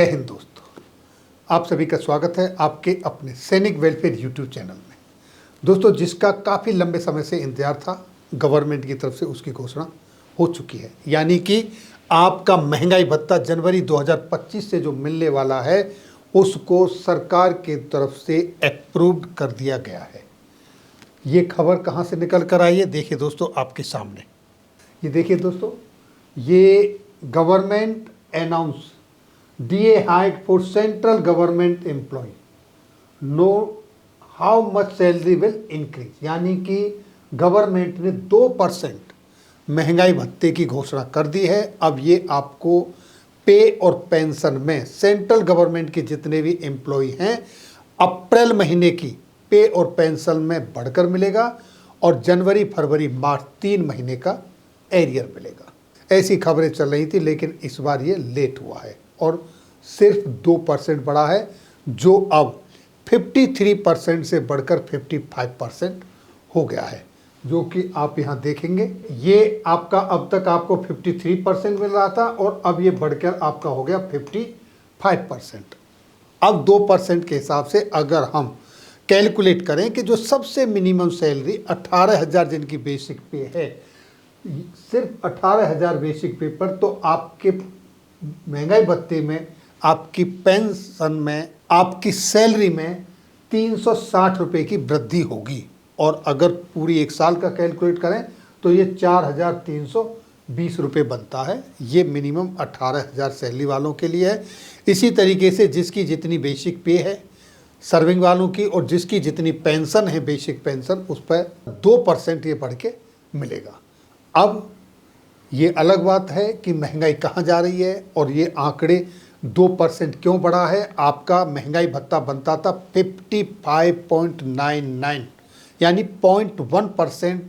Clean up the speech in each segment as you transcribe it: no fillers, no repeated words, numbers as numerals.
जय हिंद दोस्तों, आप सभी का स्वागत है आपके अपने सैनिक वेलफेयर यूट्यूब चैनल में। दोस्तों, जिसका काफ़ी लंबे समय से इंतजार था, गवर्नमेंट की तरफ से उसकी घोषणा हो चुकी है। यानी कि आपका महंगाई भत्ता जनवरी 2025 से जो मिलने वाला है उसको सरकार की तरफ से अप्रूव्ड कर दिया गया है। ये खबर कहाँ से निकल कर आई है, देखिए दोस्तों आपके सामने। ये देखिए दोस्तों, ये government announce DA hike for central government employee, know how much salary will increase. यानी कि गवर्नमेंट ने 2% महंगाई भत्ते की घोषणा कर दी है। अब ये आपको पे और पेंशन में सेंट्रल गवर्नमेंट के जितने भी एम्प्लॉय हैं अप्रैल महीने की पे और पेंशन में बढ़कर मिलेगा और जनवरी फरवरी मार्च 3 महीने का एरियर मिलेगा। ऐसी खबरें चल रही थी, लेकिन इस बार ये लेट हुआ है और सिर्फ 2% बढ़ा है, जो अब 53% से बढ़कर 55% हो गया है। जो कि आप यहाँ देखेंगे, ये आपका अब तक आपको 53% मिल रहा था और अब ये बढ़कर आपका हो गया 55%। अब 2% के हिसाब से अगर हम कैलकुलेट करें कि जो सबसे मिनिमम सैलरी 18,000 जिनकी बेसिक पे है, सिर्फ 18,000 बेसिक पे पर, तो आपके महंगाई भत्ते में, आपकी पेंशन में, आपकी सैलरी में 360 रुपये की वृद्धि होगी। और अगर पूरी एक साल का कैलकुलेट करें तो ये 4,320 रुपये बनता है। ये मिनिमम 18,000 सैलरी वालों के लिए है। इसी तरीके से जिसकी जितनी बेसिक पे है सर्विंग वालों की और जिसकी जितनी पेंशन है बेसिक पेंशन, उस पर 2% ये बढ़ के मिलेगा। अब ये अलग बात है कि महंगाई कहाँ जा रही है और ये आंकड़े 2% क्यों बढ़ा है। आपका महंगाई भत्ता बनता था 55.99, यानी 0.1%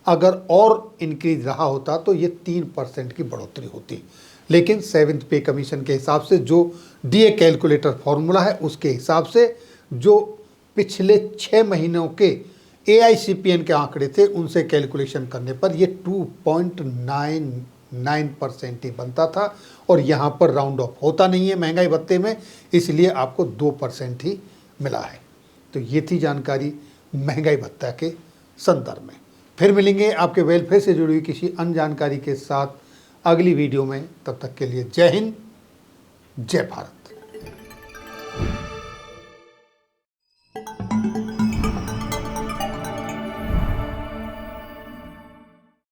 अगर और इंक्रीज रहा होता तो ये 3% की बढ़ोतरी होती। लेकिन 7th पे कमीशन के हिसाब से जो DA कैलकुलेटर फॉर्मूला है उसके हिसाब से जो पिछले 6 महीनों के AICPN के आंकड़े थे उनसे कैलकुलेशन करने पर ये 2.99% ही बनता था। और यहाँ पर राउंड ऑफ होता नहीं है महंगाई भत्ते में, इसलिए आपको 2% ही मिला है। तो ये थी जानकारी महंगाई भत्ता के संदर्भ में। फिर मिलेंगे आपके वेलफेयर से जुड़ी हुई किसी अन्य जानकारी के साथ अगली वीडियो में। तब तक के लिए जय हिंद, जय भारत।